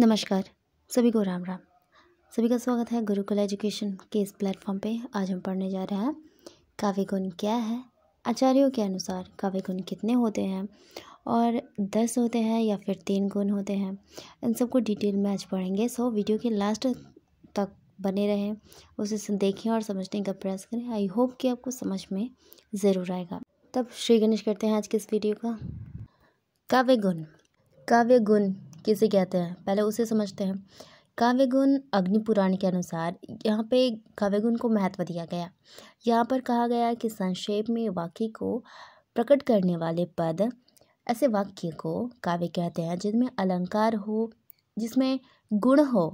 नमस्कार, सभी को राम राम। सभी का स्वागत है गुरुकुल एजुकेशन के इस प्लेटफॉर्म पे। आज हम पढ़ने जा रहे हैं काव्य गुण क्या है, आचार्यों के अनुसार काव्य गुण कितने होते हैं और 10 होते हैं या फिर 3 गुण होते हैं, इन सबको डिटेल में आज पढ़ेंगे। सो वीडियो के लास्ट तक बने रहें, उसे देखें और समझने का प्रयास करें। आई होप कि आपको समझ में ज़रूर आएगा। तब श्री गणेश करते हैं आज के इस वीडियो का। काव्य गुण। काव्य गुण किसे कहते हैं, पहले उसे समझते हैं। काव्य गुण अग्नि पुराण के अनुसार यहाँ पे काव्य गुण को महत्व दिया गया। यहाँ पर कहा गया कि संक्षेप में वाक्य को प्रकट करने वाले पद, ऐसे वाक्य को काव्य कहते हैं जिनमें अलंकार हो, जिसमें गुण हो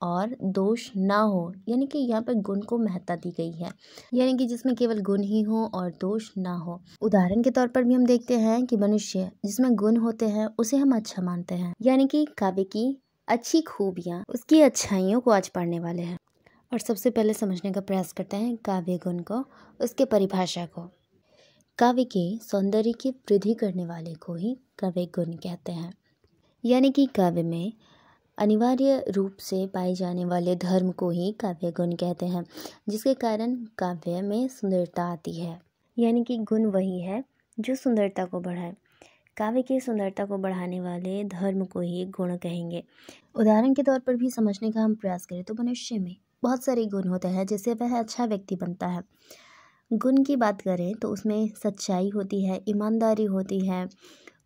और दोष ना हो। यानी कि यहाँ पर गुण को महत्ता दी गई है, यानी कि जिसमें केवल गुण ही हो और दोष ना हो। उदाहरण के तौर पर भी हम देखते हैं कि मनुष्य जिसमें गुण होते हैं उसे हम अच्छा मानते हैं, यानी कि काव्य की अच्छी खूबियाँ, उसकी अच्छाइयों को आज पढ़ने वाले हैं। और सबसे पहले समझने का प्रयास करते हैं काव्य गुण को, उसके परिभाषा को। काव्य के सौंदर्य की वृद्धि करने वाले को ही काव्य गुण कहते हैं, यानी कि काव्य में अनिवार्य रूप से पाए जाने वाले धर्म को ही काव्य गुण कहते हैं, जिसके कारण काव्य में सुंदरता आती है। यानी कि गुण वही है जो सुंदरता को बढ़ाए। काव्य की सुंदरता को बढ़ाने वाले धर्म को ही गुण कहेंगे। उदाहरण के तौर पर भी समझने का हम प्रयास करें तो मनुष्य में बहुत सारे गुण होते हैं जिससे वह अच्छा व्यक्ति बनता है। गुण की बात करें तो उसमें सच्चाई होती है, ईमानदारी होती है,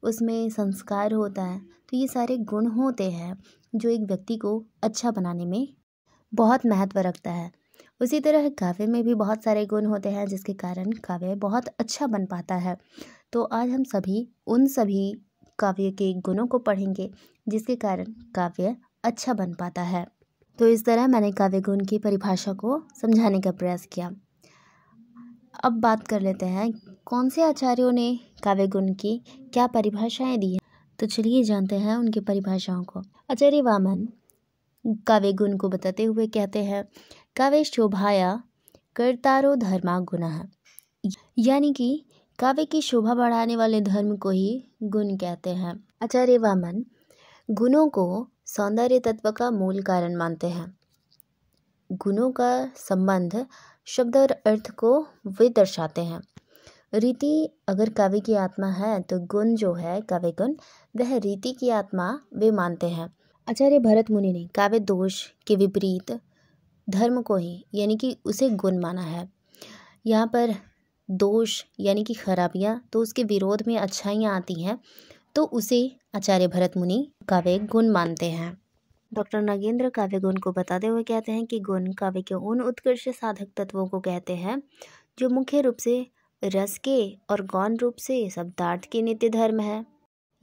उसमें संस्कार होता है। तो ये सारे गुण होते हैं जो एक व्यक्ति को अच्छा बनाने में बहुत महत्व रखता है। उसी तरह काव्य में भी बहुत सारे गुण होते हैं जिसके कारण काव्य बहुत अच्छा बन पाता है। तो आज हम उन सभी काव्य के गुणों को पढ़ेंगे जिसके कारण काव्य अच्छा बन पाता है। तो इस तरह मैंने काव्य गुण की परिभाषा को समझाने का प्रयास किया। अब बात कर लेते हैं कौन से आचार्यों ने काव्य गुण की क्या परिभाषाएं दी हैं। तो चलिए जानते हैं उनकी परिभाषाओं को। आचार्य वामन काव्य गुण को बताते हुए कहते हैं, काव्य शोभाया कर्तारो धर्मा गुणः, यानी कि काव्य की शोभा बढ़ाने वाले धर्म को ही गुण कहते हैं। आचार्य वामन गुणों को सौंदर्य तत्व का मूल कारण मानते हैं। गुणों का संबंध शब्द और अर्थ को वे दर्शाते हैं। रीति अगर काव्य की आत्मा है तो गुण जो है काव्य गुण, वह रीति की आत्मा वे मानते हैं। आचार्य भरत मुनि ने काव्य दोष के विपरीत धर्म को ही यानी कि उसे गुण माना है। यहाँ पर दोष यानी कि खराबियाँ, तो उसके विरोध में अच्छाइयाँ आती हैं, तो उसे आचार्य भरत मुनि काव्य गुण मानते हैं। डॉक्टर नागेंद्र काव्य गुण को बताते हुए कहते हैं कि गुण काव्य के उन उत्कृष्ट साधक तत्वों को कहते हैं जो मुख्य रूप से रस के और गौण रूप से शब्दार्थ के नित्य धर्म है।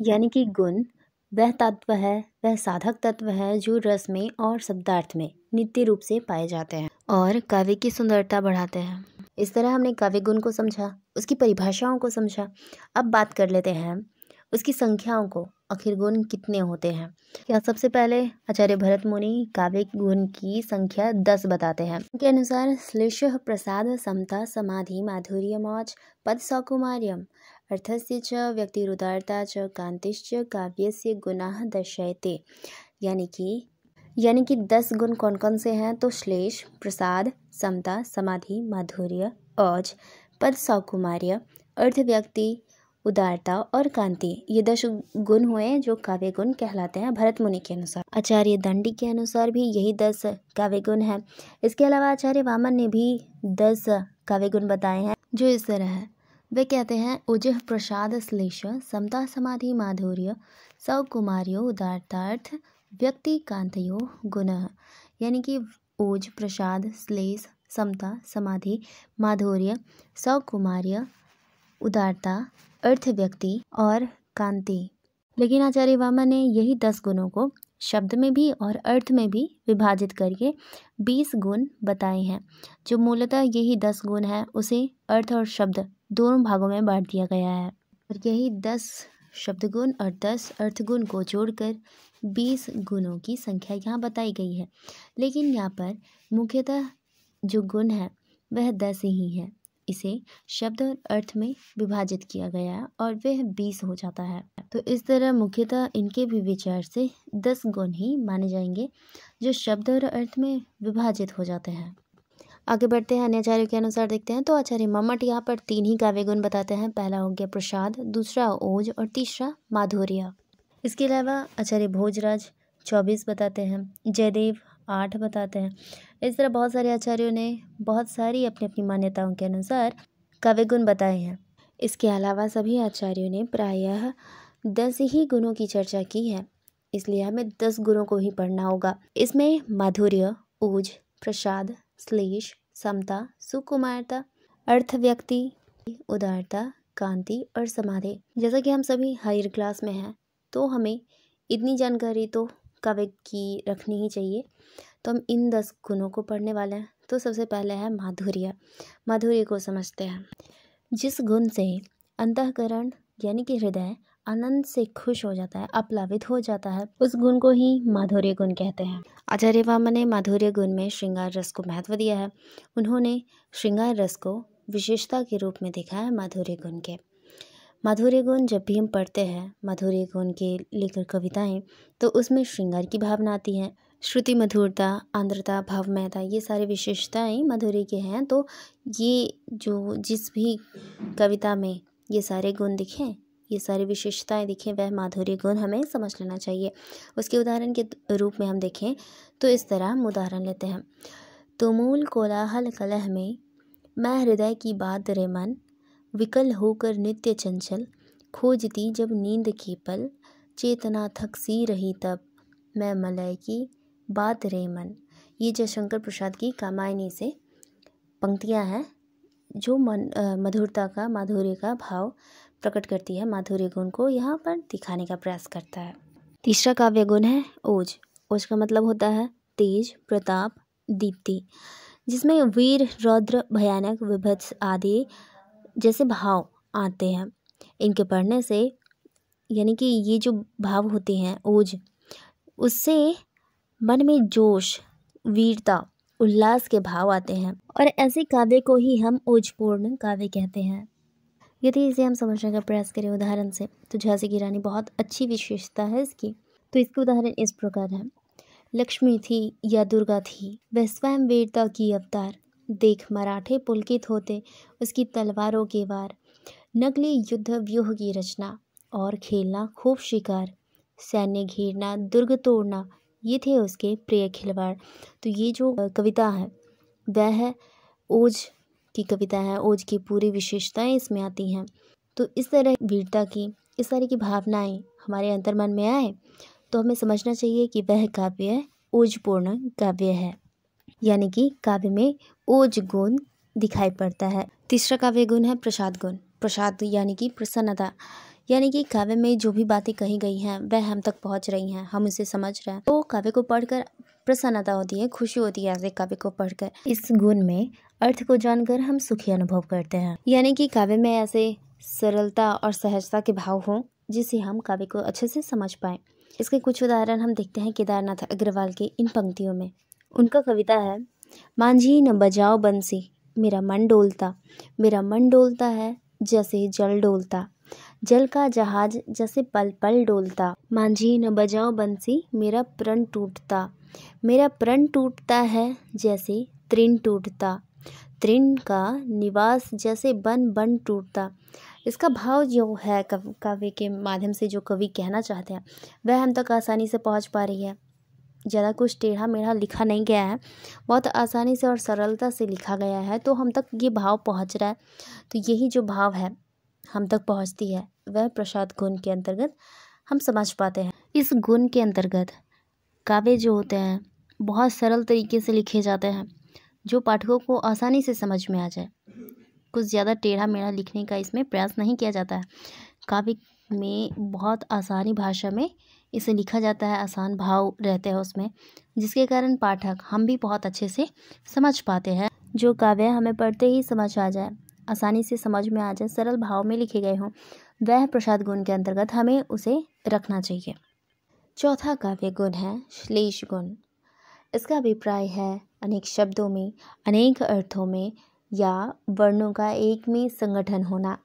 यानी कि गुण वह तत्व है, वह साधक तत्व है जो रस में और शब्दार्थ में नित्य रूप से पाए जाते हैं और काव्य की सुंदरता बढ़ाते हैं। इस तरह हमने काव्य गुण को समझा, उसकी परिभाषाओं को समझा। अब बात कर लेते हैं उसकी संख्याओं को, आखिर गुण कितने होते हैं। क्या सबसे पहले आचार्य भरत मुनि काव्य गुण की संख्या 10 बताते हैं। उनके अनुसार श्लेष, प्रसाद, समता, समाधि, माधुर्य, मौज, पद, सौकुमार्यम, अर्थस्य च व्यक्तिरुदारता च कांतिश्च काव्यस्य गुणाः दर्शयते। यानी कि 10 गुण कौन कौन से हैं, तो श्लेष, प्रसाद, समता, समाधि, माधुर्य, औज, पद, सौकुमार्य, अर्थ, व्यक्ति, उदारता और कांति, ये 10 गुण हुए जो काव्य गुण कहलाते हैं भरत मुनि के अनुसार। आचार्य दंडी के अनुसार भी यही 10 काव्य गुण हैं। इसके अलावा आचार्य वामन ने भी 10 काव्य गुण बताए हैं जो इस तरह है। वे कहते हैं ओजः, प्रसाद, श्लेष, समता, समाधि, माधुर्य, सौकुमार्यो, उदारतार्थ, व्यक्ति, कांतयो, गुणः। यानी कि ओज, प्रसाद, श्लेष, समता, समाधि, माधुर्य, सौकुमार्य, उदारता, अर्थ, व्यक्ति और कांति। लेकिन आचार्य वामन ने यही 10 गुणों को शब्द में भी और अर्थ में भी विभाजित करके 20 गुण बताए हैं। जो मूलतः यही 10 गुण है उसे अर्थ और शब्द दोनों भागों में बांट दिया गया है और यही 10 शब्द गुण और 10 अर्थ गुण को जोड़कर 20 गुणों की संख्या यहाँ बताई गई है। लेकिन यहाँ पर मुख्यतः जो गुण है वह 10 ही है इसे शब्द और अर्थ में विभाजित किया गया है और वह 20 हो जाता है। तो इस तरह मुख्यतः इनके भी विचार से 10 गुण ही माने जाएंगे जो शब्द और अर्थ में विभाजित हो जाते हैं। आगे बढ़ते हैं, अन्य आचार्यों के अनुसार देखते हैं। तो आचार्य मम्मट यहाँ पर 3 ही काव्य गुण बताते हैं। पहला हो गया प्रसाद, दूसरा ओज और तीसरा माधुर्य। इसके अलावा आचार्य भोजराज 24 बताते हैं, जयदेव 8 बताते हैं। इस तरह बहुत सारे आचार्यों ने बहुत सारी अपनी अपनी मान्यताओं के अनुसार काव्य गुण बताए हैं। इसके अलावा सभी आचार्यों ने प्रायः 10 ही गुणों की चर्चा की है, इसलिए हमें 10 गुणों को ही पढ़ना होगा। इसमें माधुर्य, ओज, प्रसाद, श्लेष, समता, सुकुमारता, अर्थ व्यक्ति, उदारता, कांति और समाधि। जैसा कि हम सभी हायर क्लास में हैं तो हमें इतनी जानकारी तो काव्य की रखनी ही चाहिए। तो हम इन 10 गुणों को पढ़ने वाले हैं। तो सबसे पहले है माधुर्य। माधुर्य को समझते हैं। जिस गुण से अंतःकरण यानी कि हृदय आनंद से खुश हो जाता है, अप्लावित हो जाता है, उस गुण को ही माधुर्य गुण कहते हैं। आचार्य वामन ने माधुर्य गुण में श्रृंगार रस को महत्व दिया है। उन्होंने श्रृंगार रस को विशेषता के रूप में देखा है माधुर्य गुण के। माधुर्य गुण जब भी हम पढ़ते हैं, माधुर्य गुण के लेकर कविताएं, तो उसमें श्रृंगार की भावना आती है। श्रुति मधुरता, आर्द्रता, भावमयता, ये सारी विशेषताएं माधुर्य के हैं। तो ये जो जिस भी कविता में ये सारे गुण दिखें, ये सारी विशेषताएं दिखें, वह माधुर्य गुण हमें समझ लेना चाहिए। उसके उदाहरण के रूप में हम देखें तो इस तरह हम उदाहरण लेते हैं। तुमुल कोलाहल कलह में मैं हृदय की बात रे मन, विकल होकर नित्य चंचल, खोजती जब नींद की पल, चेतना थक सी रही तब, मैं मलय की बात रे मन। ये जयशंकर प्रसाद की कामायनी से पंक्तियां हैं जो मधुरता का, माधुर्य का भाव प्रकट करती है। माधुर्य गुण को यहाँ पर दिखाने का प्रयास करता है। तीसरा काव्य गुण है ओज। ओज का मतलब होता है तेज, प्रताप, दीप्ति, जिसमें वीर, रौद्र, भयानक, विभत्स आदि जैसे भाव आते हैं। इनके पढ़ने से यानी कि ये जो भाव होते हैं ओज, उससे मन में जोश, वीरता, उल्लास के भाव आते हैं और ऐसे काव्य को ही हम ओजपूर्ण काव्य कहते हैं। यदि इसे हम समझने का प्रयास करें उदाहरण से, तो झांसी की रानी बहुत अच्छी विशेषता है इसकी। तो इसके उदाहरण इस प्रकार है। लक्ष्मी थी या दुर्गा थी, वह स्वयं वीरता की अवतार, देख मराठे पुलकित होते उसकी तलवारों के वार, नकली युद्ध व्यूह की रचना और खेलना खूब शिकार, सैन्य घेरना, दुर्ग तोड़ना, ये थे उसके प्रिय खिलवाड़। तो ये जो कविता है वह है ओज की कविता है। ओज की पूरी विशेषताएं इसमें आती हैं। तो इस तरह वीरता की, इस तरह की भावनाएं हमारे अंतर्मन में आए तो हमें समझना चाहिए कि वह काव्य ओजपूर्ण काव्य है, यानी कि काव्य में ओज गुण दिखाई पड़ता है। तीसरा काव्य गुण है प्रसाद गुण। प्रसाद यानी कि प्रसन्नता, यानी कि काव्य में जो भी बातें कही गई हैं वह हम तक पहुंच रही हैं, हम उसे समझ रहे हैं, तो काव्य को पढ़कर प्रसन्नता होती है, खुशी होती है ऐसे काव्य को पढ़कर। इस गुण में अर्थ को जानकर हम सुखी अनुभव करते हैं, यानी कि काव्य में ऐसे सरलता और सहजता के भाव हों जिससे हम काव्य को अच्छे से समझ पाएं। इसके कुछ उदाहरण हम देखते हैं केदारनाथ अग्रवाल के इन पंक्तियों में। उनका कविता है, मांझी न बजाओ बंसी, मेरा मन डोलता, मेरा मन डोलता है जैसे जल डोलता, जल का जहाज जैसे पल पल डोलता, मांझी न बजाओ बंसी, मेरा प्रण टूटता, मेरा प्रण टूटता है जैसे तृण टूटता, तृण का निवास जैसे बन बन टूटता। इसका भाव जो है काव्य के माध्यम से जो कवि कहना चाहते हैं वह हम तक आसानी से पहुंच पा रही है। ज़्यादा कुछ टेढ़ा मेढ़ा लिखा नहीं गया है, बहुत आसानी से और सरलता से लिखा गया है, तो हम तक ये भाव पहुंच रहा है। तो यही जो भाव है हम तक पहुंचती है वह प्रसाद गुण के अंतर्गत हम समझ पाते हैं। इस गुण के अंतर्गत काव्य जो होते हैं बहुत सरल तरीके से लिखे जाते हैं, जो पाठकों को आसानी से समझ में आ जाए। कुछ ज़्यादा टेढ़ा मेढ़ा लिखने का इसमें प्रयास नहीं किया जाता है। काव्य में बहुत आसानी भाषा में इसे लिखा जाता है, आसान भाव रहते हैं उसमें, जिसके कारण पाठक हम भी बहुत अच्छे से समझ पाते हैं। जो काव्य हमें पढ़ते ही समझ आ जाए, आसानी से समझ में आ जाए, सरल भाव में लिखे गए हों, वह प्रसाद गुण के अंतर्गत हमें उसे रखना चाहिए। चौथा काव्य गुण है श्लेष गुण। इसका अभिप्राय है अनेक शब्दों में, अनेक अर्थों में या वर्णों का एक में संगठन होना।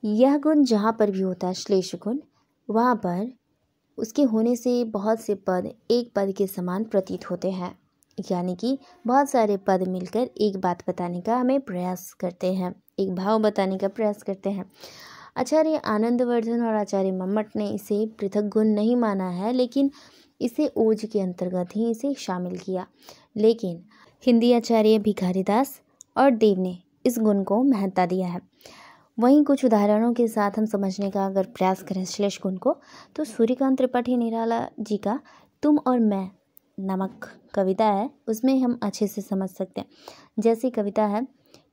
यह गुण जहाँ पर भी होता है श्लेष गुण, वहाँ पर उसके होने से बहुत से पद एक पद के समान प्रतीत होते हैं, यानी कि बहुत सारे पद मिलकर एक बात बताने का हमें प्रयास करते हैं, एक भाव बताने का प्रयास करते हैं। आचार्य आनंदवर्धन और आचार्य मम्मट ने इसे पृथक गुण नहीं माना है, लेकिन इसे ओज के अंतर्गत ही इसे शामिल किया। लेकिन हिंदी आचार्य भिखारीदास और देव ने इस गुण को महत्ता दिया है। वहीं कुछ उदाहरणों के साथ हम समझने का अगर प्रयास करें श्लेष गुण को, तो सूर्यकांत त्रिपाठी निराला जी का तुम और मैं नामक कविता है, उसमें हम अच्छे से समझ सकते हैं। जैसी कविता है,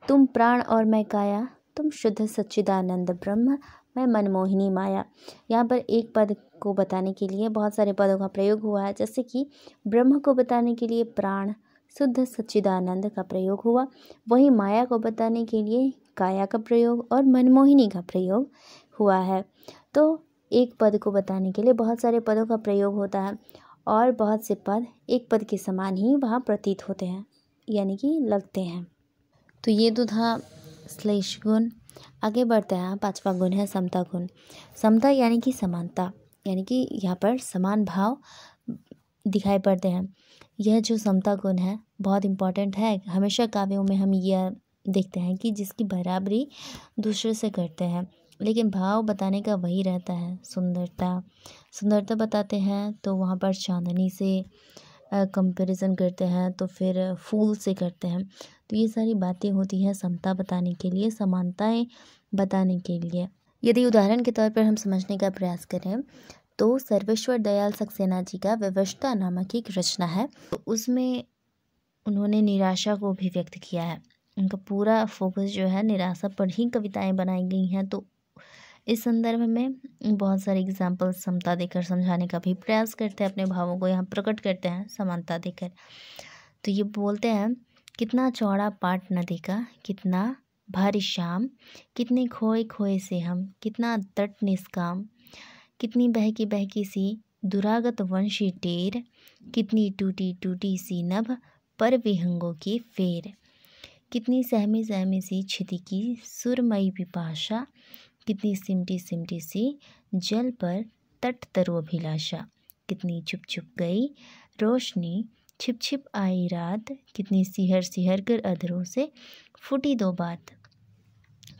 तुम प्राण और मैं काया, तुम शुद्ध सच्चिदानंद ब्रह्म, मैं मनमोहिनी माया। यहाँ पर एक पद को बताने के लिए बहुत सारे पदों का प्रयोग हुआ है, जैसे कि ब्रह्म को बताने के लिए प्राण, शुद्ध सच्चिदानंद का प्रयोग हुआ, वहीं माया को बताने के लिए काया का प्रयोग और मनमोहिनी का प्रयोग हुआ है। तो एक पद को बताने के लिए बहुत सारे पदों का प्रयोग होता है और बहुत से पद एक पद के समान ही वहाँ प्रतीत होते हैं, यानी कि लगते हैं। तो ये तो था श्लेष गुण। आगे बढ़ते हैं, पांचवा गुण है समता गुण। समता यानी कि समानता, यानी कि यहाँ पर समान भाव दिखाई पड़ते हैं। यह जो समता गुण है बहुत इम्पॉर्टेंट है। हमेशा काव्यों में हम यह देखते हैं कि जिसकी बराबरी दूसरे से करते हैं, लेकिन भाव बताने का वही रहता है। सुंदरता बताते हैं तो वहाँ पर चांदनी से कंपैरिजन करते हैं, तो फिर फूल से करते हैं। तो ये सारी बातें होती हैं समता बताने के लिए, समानताएं बताने के लिए। यदि उदाहरण के तौर पर हम समझने का प्रयास करें तो सर्वेश्वर दयाल सक्सेना जी का विवशता नामक एक रचना है, तो उसमें उन्होंने निराशा को भी व्यक्त किया है। उनका पूरा फोकस जो है निराशा पर ही कविताएं बनाई गई हैं। तो इस संदर्भ में बहुत सारे एग्जाम्पल समता देकर समझाने का भी प्रयास करते हैं, अपने भावों को यहाँ प्रकट करते हैं समानता देकर। तो ये बोलते हैं, कितना चौड़ा पाट नदी का, कितना भारी शाम, कितने खोए खोए से हम, कितना तट निष्काम, कितनी बहकी सी दुरागत वंशी टेर, कितनी टूटी टूटी सी नभ पर विहंगों की फेर, कितनी सहमी सहमी सी छिति की सुरमई पिपाशा, कितनी सिमटी सिमटी सी जल पर तट तरोभिलाषा, कितनी चुप चुप गई रोशनी, छिप छिप आई रात, कितनी सिहर सिहर कर अधरों से फूटी दो बात,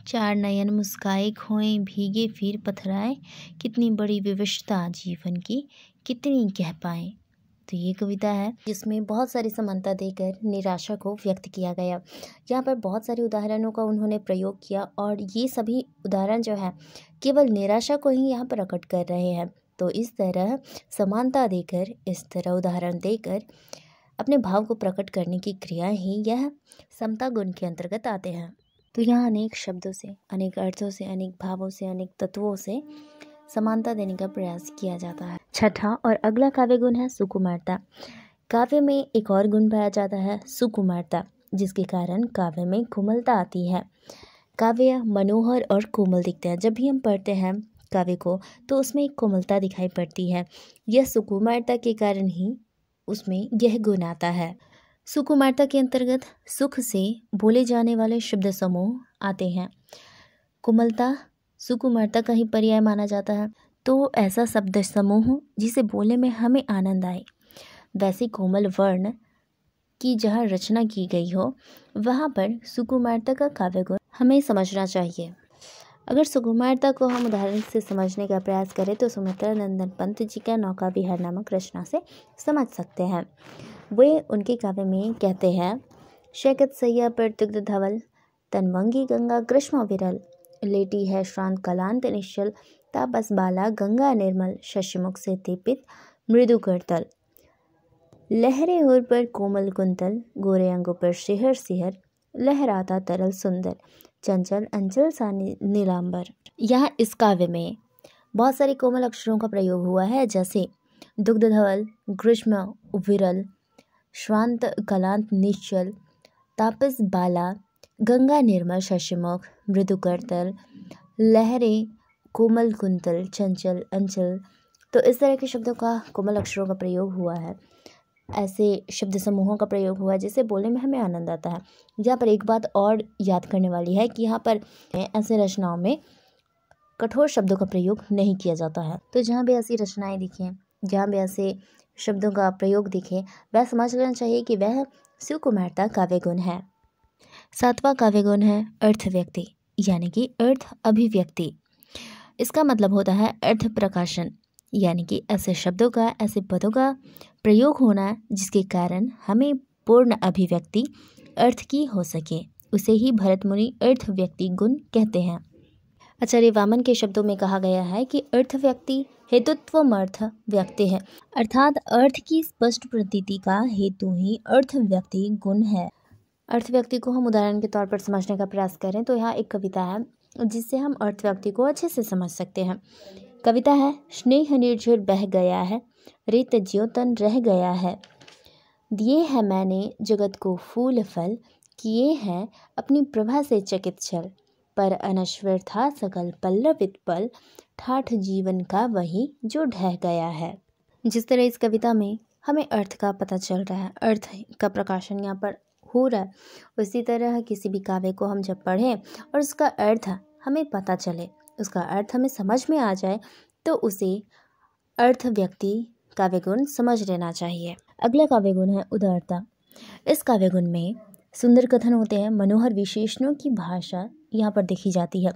चार नयन मुस्काए खोए भीगे फिर पथराए, कितनी बड़ी विवशता जीवन की, कितनी कह पाए। तो ये कविता है जिसमें बहुत सारी समानता देकर निराशा को व्यक्त किया गया। यहाँ पर बहुत सारे उदाहरणों का उन्होंने प्रयोग किया और ये सभी उदाहरण जो है केवल निराशा को ही यहाँ पर प्रकट कर रहे हैं। तो इस तरह समानता देकर, इस तरह उदाहरण देकर अपने भाव को प्रकट करने की क्रियाएं ही यह समता गुण के अंतर्गत आते हैं। तो यहाँ अनेक शब्दों से, अनेक अर्थों से, अनेक भावों से, अनेक तत्वों से समानता देने का प्रयास किया जाता है। छठा और अगला काव्य गुण है सुकुमारता। काव्य में एक और गुण पाया जाता है सुकुमारता, जिसके कारण काव्य में कोमलता आती है। काव्य मनोहर और कोमल दिखते हैं। जब भी हम पढ़ते हैं काव्य को तो उसमें एक कोमलता दिखाई पड़ती है। यह सुकुमारता के कारण ही उसमें यह गुण आता है। सुकुमारता के अंतर्गत सुख से बोले जाने वाले शब्द समूह आते हैं। कोमलता सुकुमारता का ही पर्याय माना जाता है। तो ऐसा शब्द समूह जिसे बोलने में हमें आनंद आए, वैसे कोमल वर्ण की जहाँ रचना की गई हो वहाँ पर सुकुमारता का काव्य गुण हमें समझना चाहिए। अगर सुकुमारता को हम उदाहरण से समझने का प्रयास करें तो सुमित्रा नंदन पंत जी का नौका विहार नामक रचना से समझ सकते हैं। वे उनके काव्य में कहते हैं, शैकत सैया पर दुग्ध धवल, तनवंगी गंगा ग्रीष्म विरल, लेटी है श्रांत कलांत निश्चल, तापस बाला गंगा निर्मल, शशिमुख से दीपित मृदु करतल, लहरे होर पर कोमल कुंतल, गोरे अंगों पर शिहर सिहर, लहराता तरल सुंदर, चंचल अंचल सा नीलांबर। यहाँ इस काव्य में बहुत सारे कोमल अक्षरों का प्रयोग हुआ है, जैसे दुग्ध धवल, ग्रीष्म विरल, श्रांत कलांत निश्चल, तापस बाला, गंगा निर्मल, शशिमुख, मृदु करतल, लहरे, कोमल कुंतल, चंचल अंचल। तो इस तरह के शब्दों का, कोमल अक्षरों का प्रयोग हुआ है। ऐसे शब्द समूहों का प्रयोग हुआ जिसे बोलने में हमें आनंद आता है। यहाँ पर एक बात और याद करने वाली है कि यहाँ पर ऐसे रचनाओं में कठोर शब्दों का प्रयोग नहीं किया जाता है। तो जहाँ भी ऐसी रचनाएं दिखें, जहाँ भी ऐसे शब्दों का प्रयोग दिखे, वह समझ लेना चाहिए कि वह सुकुमार का काव्य गुण है। 7वां काव्य गुण है अर्थ व्यक्ति, यानी कि अर्थ अभिव्यक्ति। इसका मतलब होता है अर्थ प्रकाशन, यानी कि ऐसे शब्दों का, ऐसे पदों का प्रयोग होना जिसके कारण हमें पूर्ण अभिव्यक्ति अर्थ की हो सके, उसे ही भरत मुनि अर्थ व्यक्ति गुण कहते हैं। आचार्य वामन के शब्दों में कहा गया है कि अर्थ व्यक्ति हेतुत्वमर्थ व्यक्ति है, अर्थात अर्थ की स्पष्ट प्रतीति का हेतु ही अर्थ व्यक्ति गुण है। अर्थ व्यक्ति को हम उदाहरण के तौर पर समझने का प्रयास करें तो यहाँ एक कविता है जिससे हम अर्थ व्यक्ति को अच्छे से समझ सकते हैं। कविता है, स्नेह निर्झर बह गया है, रेत ज्योतन रह गया है, दिए है मैंने जगत को फूल फल, किए हैं अपनी प्रभा से चकित छल, पर अनश्वर था सकल पल्लवित पल, ठाठ जीवन का वही जो ढह गया है। जिस तरह इस कविता में हमें अर्थ का पता चल रहा है, अर्थ का प्रकाशन यहाँ पर हो रहा है, उसी तरह किसी भी काव्य को हम जब पढ़ें और उसका अर्थ हमें पता चले, उसका अर्थ हमें समझ में आ जाए, तो उसे अर्थ व्यक्ति काव्य गुण समझ लेना चाहिए। अगला काव्य गुण है उदारता। इस काव्य गुण में सुंदर कथन होते हैं, मनोहर विशेषणों की भाषा यहाँ पर देखी जाती है।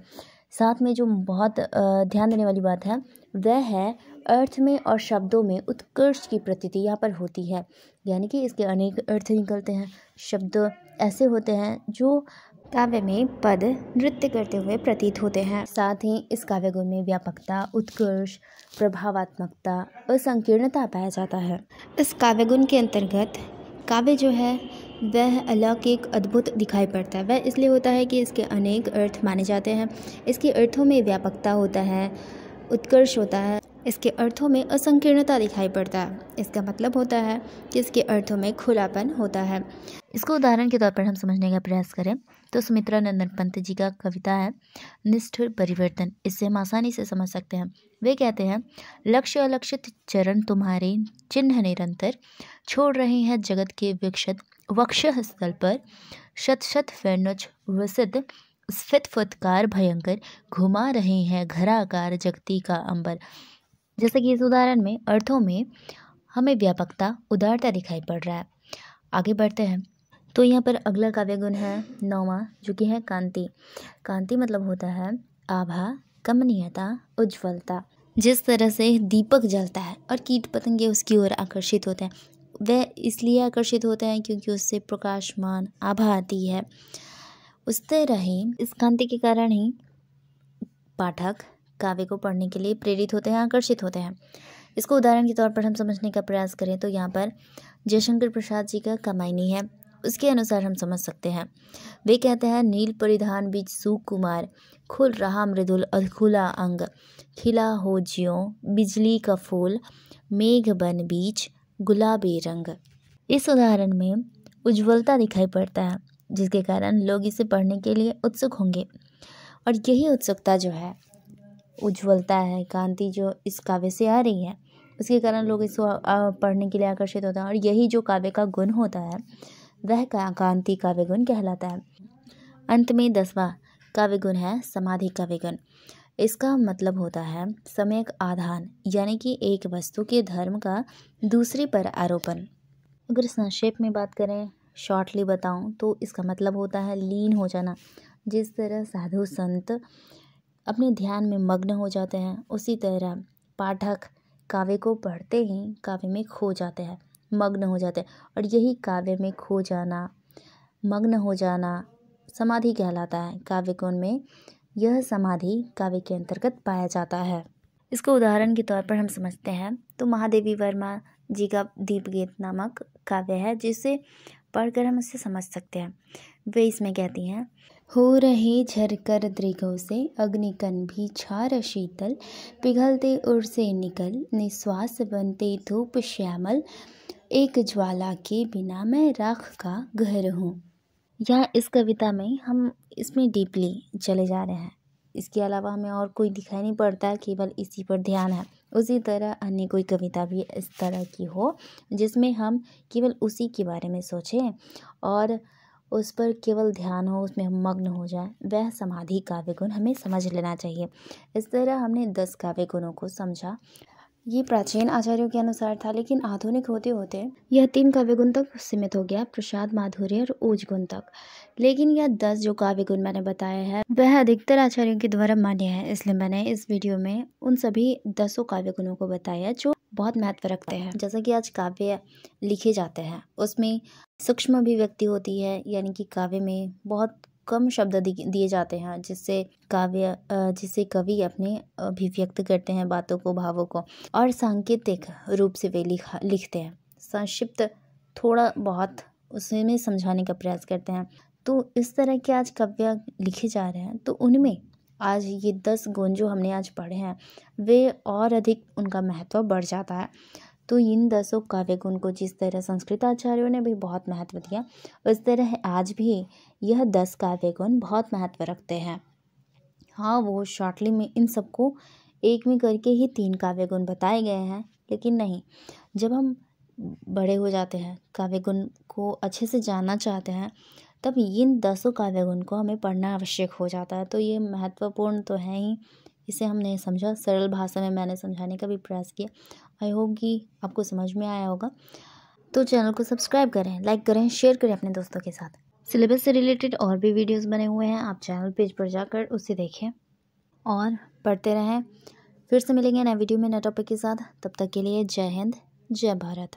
साथ में जो बहुत ध्यान देने वाली बात है वह है अर्थ में और शब्दों में उत्कर्ष की प्रतीति यहाँ पर होती है, यानी कि इसके अनेक अर्थ निकलते हैं। शब्द ऐसे होते हैं जो काव्य में पद नृत्य करते हुए प्रतीत होते हैं। साथ ही इस काव्य गुण में व्यापकता, उत्कर्ष, प्रभावात्मकता और संकीर्णता पाया जाता है। इस काव्य गुण के अंतर्गत काव्य जो है वह अलौकिक अद्भुत दिखाई पड़ता है। वह इसलिए होता है कि इसके अनेक अर्थ माने जाते हैं, इसके अर्थों में व्यापकता होता है, उत्कर्ष होता है, इसके अर्थों में असंकीर्णता दिखाई पड़ता है। इसका मतलब होता है कि इसके अर्थों में खुलापन होता है। इसको उदाहरण के तौर पर हम समझने का प्रयास करें तो सुमित्रा नंदन पंत जी का कविता है निष्ठुर परिवर्तन। इससे हम आसानी से समझ सकते हैं। वे कहते हैं, लक्ष्य अलक्षित चरण तुम्हारे चिन्ह निरंतर, छोड़ रहे हैं जगत के विक्षत वक्षः स्थल पर, शत शत फैनुज वसित स्फित फुत्कार भयंकर, घुमा रहे हैं घराकार जगती का अंबर। जैसे कि इस उदाहरण में अर्थों में हमें व्यापकता, उदारता दिखाई पड़ रहा है। आगे बढ़ते हैं तो यहाँ पर अगला काव्य गुण है 9वां, जो कि है कांति। कांति मतलब होता है आभा, कमनीयता, उज्ज्वलता। जिस तरह से दीपक जलता है और कीट पतंगे उसकी ओर आकर्षित होते हैं, वह इसलिए आकर्षित होते हैं क्योंकि उससे प्रकाशमान आभा आती है। उस तरह ही इस कांति के कारण ही पाठक काव्य को पढ़ने के लिए प्रेरित होते हैं, आकर्षित होते हैं। इसको उदाहरण के तौर पर हम समझने का प्रयास करें तो यहाँ पर जयशंकर प्रसाद जी का कामायनी है, उसके अनुसार हम समझ सकते हैं। वे कहते हैं, नील परिधान बीच सुकुमार, खुल रहा मृदुल अधखुला अंग, खिला हो ज्यों बिजली का फूल, मेघ बन बीच गुलाबी रंग। इस उदाहरण में उज्ज्वलता दिखाई पड़ता है, जिसके कारण लोग इसे पढ़ने के लिए उत्सुक होंगे। और यही उत्सुकता जो है, उज्ज्वलता है, कांति जो इस काव्य से आ रही है, उसके कारण लोग इसको पढ़ने के लिए आकर्षित होता है। और यही जो काव्य का गुण होता है वह कांति काव्य गुण कहलाता है। अंत में 10वां काव्य गुण है समाधि काव्य गुण। इसका मतलब होता है सम्यक आधान, यानी कि एक वस्तु के धर्म का दूसरे पर आरोपण। अगर संक्षेप में बात करें, शॉर्टली बताऊं तो इसका मतलब होता है लीन हो जाना। जिस तरह साधु संत अपने ध्यान में मग्न हो जाते हैं, उसी तरह पाठक काव्य को पढ़ते ही काव्य में खो जाते हैं, मग्न हो जाते हैं। और यही काव्य में खो जाना, मग्न हो जाना समाधि कहलाता है। काव्य गुण में यह समाधि काव्य के अंतर्गत पाया जाता है। इसको उदाहरण के तौर पर हम समझते हैं तो महादेवी वर्मा जी का दीपगीत नामक काव्य है, जिसे पढ़कर हम उससे समझ सकते हैं। वे इसमें कहती हैं, हो रहे झरकर दृगों से अग्निकण भी छार शीतल, पिघलते उर से निकल निश्वास बनते धूप श्यामल, एक ज्वाला के बिना मैं राख का घर हूँ। यहाँ इस कविता में हम इसमें डीपली चले जा रहे हैं। इसके अलावा हमें और कोई दिखाई नहीं पड़ता है, केवल इसी पर ध्यान है। उसी तरह अन्य कोई कविता भी इस तरह की हो जिसमें हम केवल उसी के बारे में सोचें और उस पर केवल ध्यान हो, उसमें हम मग्न हो जाएं, वह समाधि काव्य गुण हमें समझ लेना चाहिए। इस तरह हमने 10 काव्य गुणों को समझा। ये प्राचीन आचार्यों के अनुसार था, लेकिन आधुनिक होते होते यह 3 काव्य गुण तक सीमित हो गया, प्रसाद, माधुर्य और ओज गुण तक। लेकिन यह 10 जो काव्य गुण मैंने बताया है वह अधिकतर आचार्यों के द्वारा मान्य है, इसलिए मैंने इस वीडियो में उन सभी 10 काव्य गुणों को बताया जो बहुत महत्व रखते हैं। जैसा कि आज काव्य लिखे जाते हैं उसमें सूक्ष्म अभिव्यक्ति होती है, यानी कि काव्य में बहुत कम शब्द दिए जाते हैं जिससे कवि अपने अभिव्यक्त करते हैं बातों को, भावों को, और सांकेतिक रूप से वे लिखते हैं। संक्षिप्त थोड़ा बहुत उसमें समझाने का प्रयास करते हैं। तो इस तरह के आज काव्य लिखे जा रहे हैं, तो उनमें आज ये 10 गुण जो हमने आज पढ़े हैं वे और अधिक उनका महत्व बढ़ जाता है। तो इन 10 काव्य गुण को जिस तरह संस्कृत आचार्यों ने भी बहुत महत्व दिया, उस तरह आज भी यह 10 काव्य गुण बहुत महत्व रखते हैं। हाँ, वो शॉर्टली में इन सबको एक में करके ही 3 काव्य गुण बताए गए हैं, लेकिन नहीं, जब हम बड़े हो जाते हैं, काव्य गुण को अच्छे से जानना चाहते हैं, तब इन 10 काव्य गुण को हमें पढ़ना आवश्यक हो जाता है। तो ये महत्वपूर्ण तो है ही, इसे हमने समझा, सरल भाषा में मैंने समझाने का भी प्रयास किया। आई होप कि आपको समझ में आया होगा। तो चैनल को सब्सक्राइब करें, लाइक करें, शेयर करें अपने दोस्तों के साथ। सिलेबस से रिलेटेड और भी वीडियोस बने हुए हैं, आप चैनल पेज पर जाकर उसे देखें और पढ़ते रहें। फिर से मिलेंगे नए वीडियो में नए टॉपिक के साथ। तब तक के लिए जय हिंद, जय भारत।